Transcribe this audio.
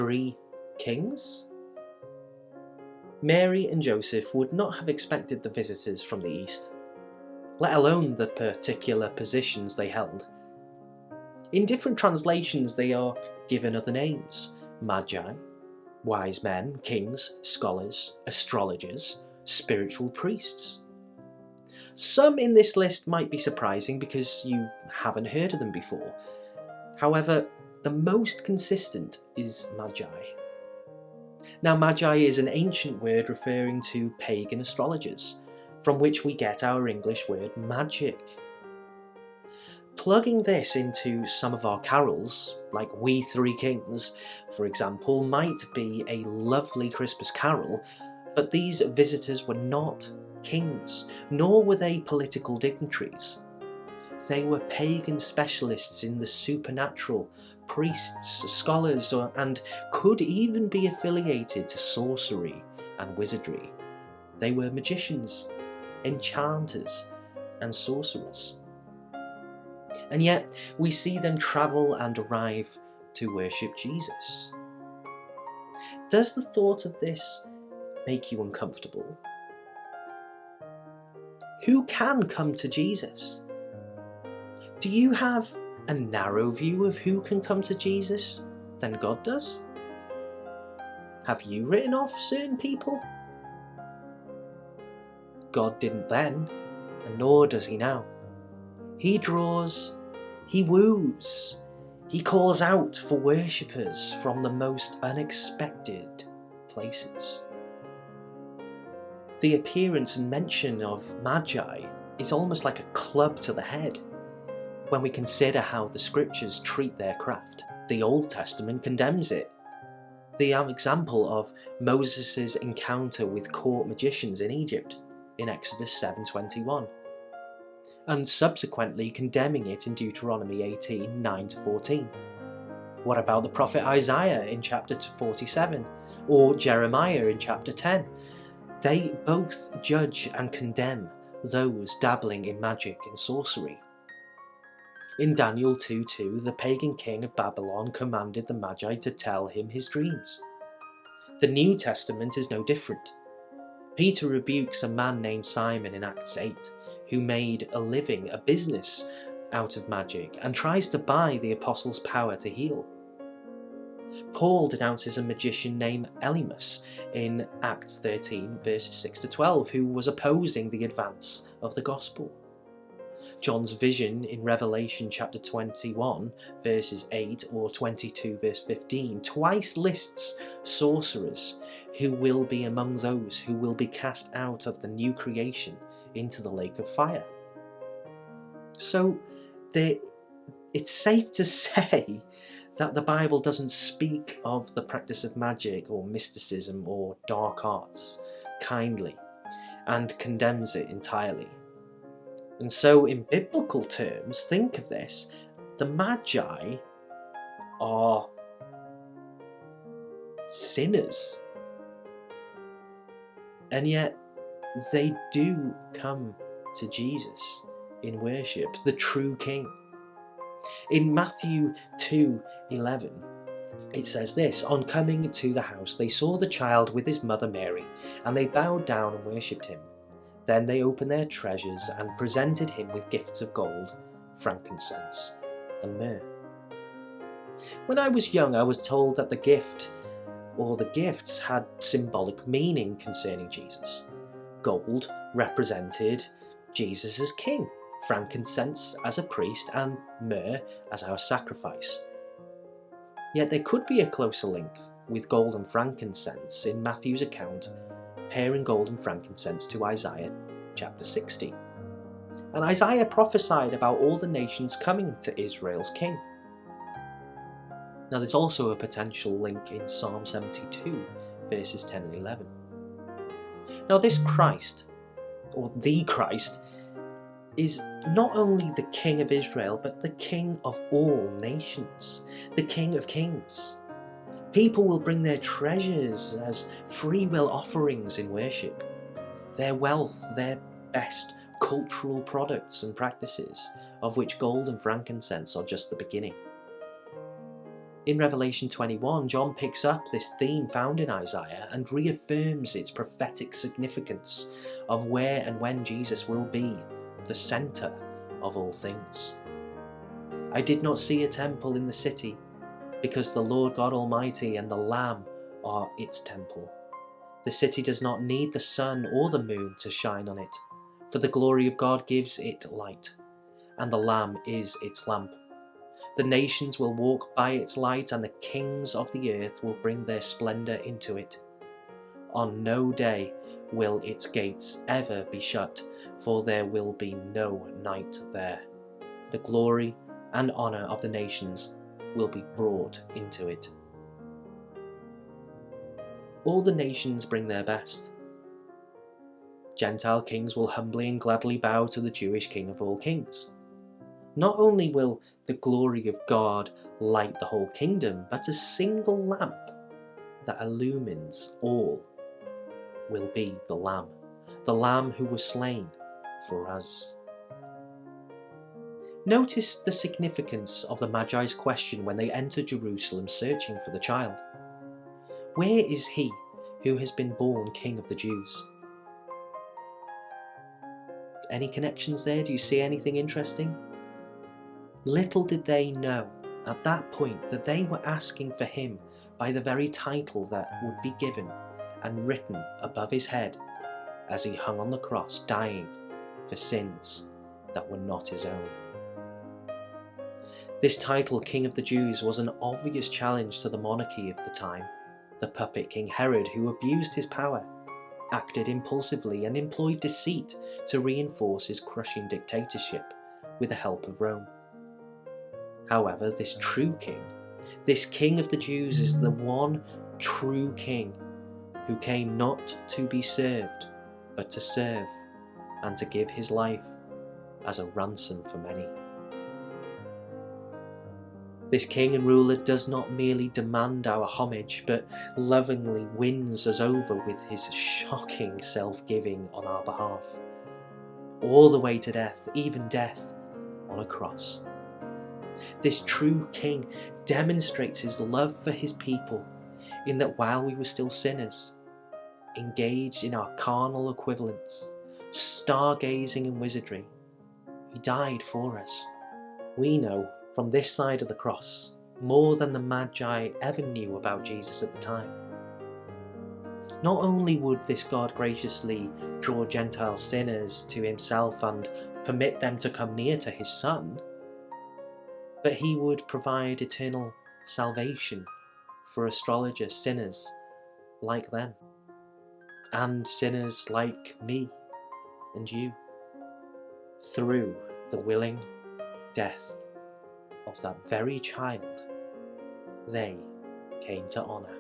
3 kings? Mary and Joseph would not have expected the visitors from the east, let alone the particular positions they held. In different translations they are given other names: magi, wise men, kings, scholars, astrologers, spiritual priests. Some in this list might be surprising because you haven't heard of them before. However, the most consistent is magi. Now, magi is an ancient word referring to pagan astrologers, from which we get our English word magic. Plugging this into some of our carols, like We Three Kings, for example, might be a lovely Christmas carol, but these visitors were not kings, nor were they political dignitaries. They were pagan specialists in the supernatural, priests, scholars, and could even be affiliated to sorcery and wizardry. They were magicians, enchanters, and sorcerers. And yet, we see them travel and arrive to worship Jesus. Does the thought of this make you uncomfortable? Who can come to Jesus? Do you have a narrow view of who can come to Jesus than God does? Have you written off certain people? God didn't then, and nor does he now. He draws, he woos, he calls out for worshippers from the most unexpected places. The appearance and mention of magi is almost like a club to the head when we consider how the scriptures treat their craft. The Old Testament condemns it. The example of Moses' encounter with court magicians in Egypt in Exodus 7:21, and subsequently condemning it in Deuteronomy 18, 9-14. What about the prophet Isaiah in chapter 47, or Jeremiah in chapter 10? They both judge and condemn those dabbling in magic and sorcery. In Daniel 2:2, the pagan king of Babylon commanded the Magi to tell him his dreams. The New Testament is no different. Peter rebukes a man named Simon in Acts 8, who made a living, a business, out of magic and tries to buy the apostles' power to heal. Paul denounces a magician named Elymas in Acts 13, verses 6-12, who was opposing the advance of the gospel. John's vision in Revelation chapter 21, verses 8, or 22, verse 15, twice lists sorcerers who will be among those who will be cast out of the new creation into the lake of fire. So it's safe to say that the Bible doesn't speak of the practice of magic or mysticism or dark arts kindly and condemns it entirely. And so in biblical terms, think of this: the Magi are sinners, and yet they do come to Jesus in worship, the true King. In Matthew 2:11, it says this: "On coming to the house, they saw the child with his mother Mary, and they bowed down and worshipped him. Then they opened their treasures and presented him with gifts of gold, frankincense, and myrrh." When I was young, I was told that the gift or the gifts had symbolic meaning concerning Jesus. Gold represented Jesus as king, frankincense as a priest, and myrrh as our sacrifice. Yet there could be a closer link with gold and frankincense in Matthew's account, pairing gold and frankincense to Isaiah chapter 60. And Isaiah prophesied about all the nations coming to Israel's king. Now there's also a potential link in Psalm 72, verses 10 and 11. Now this Christ, or the Christ, is not only the King of Israel, but the King of all nations, the King of kings. People will bring their treasures as free will offerings in worship, their wealth, their best cultural products and practices, of which gold and frankincense are just the beginning. In Revelation 21, John picks up this theme found in Isaiah and reaffirms its prophetic significance of where and when Jesus will be the centre of all things. I did not see a temple in the city, because the Lord God Almighty and the Lamb are its temple. The city does not need the sun or the moon to shine on it, for the glory of God gives it light, and the Lamb is its lamp. The nations will walk by its light, and the kings of the earth will bring their splendour into it. On no day will its gates ever be shut, for there will be no night there. The glory and honour of the nations will be brought into it. All the nations bring their best. Gentile kings will humbly and gladly bow to the Jewish King of all kings. Not only will the glory of God light the whole kingdom, but a single lamp that illumines all will be the Lamb who was slain for us. Notice the significance of the Magi's question when they enter Jerusalem searching for the child. Where is he who has been born King of the Jews? Any connections there? Do you see anything interesting? Little did they know at that point that they were asking for him by the very title that would be given and written above his head as he hung on the cross, dying for sins that were not his own. This title, King of the Jews, was an obvious challenge to the monarchy of the time, the puppet King Herod, who abused his power, acted impulsively, and employed deceit to reinforce his crushing dictatorship with the help of Rome. However, this true king, this King of the Jews, is the one true king who came not to be served, but to serve and to give his life as a ransom for many. This king and ruler does not merely demand our homage, but lovingly wins us over with his shocking self-giving on our behalf, all the way to death, even death on a cross. This true king demonstrates his love for his people in that while we were still sinners, engaged in our carnal equivalents, stargazing and wizardry, he died for us. We know from this side of the cross more than the Magi ever knew about Jesus at the time. Not only would this God graciously draw Gentile sinners to himself and permit them to come near to his Son, but he would provide eternal salvation for astrologer sinners like them, and sinners like me and you, through the willing death of that very child they came to honour.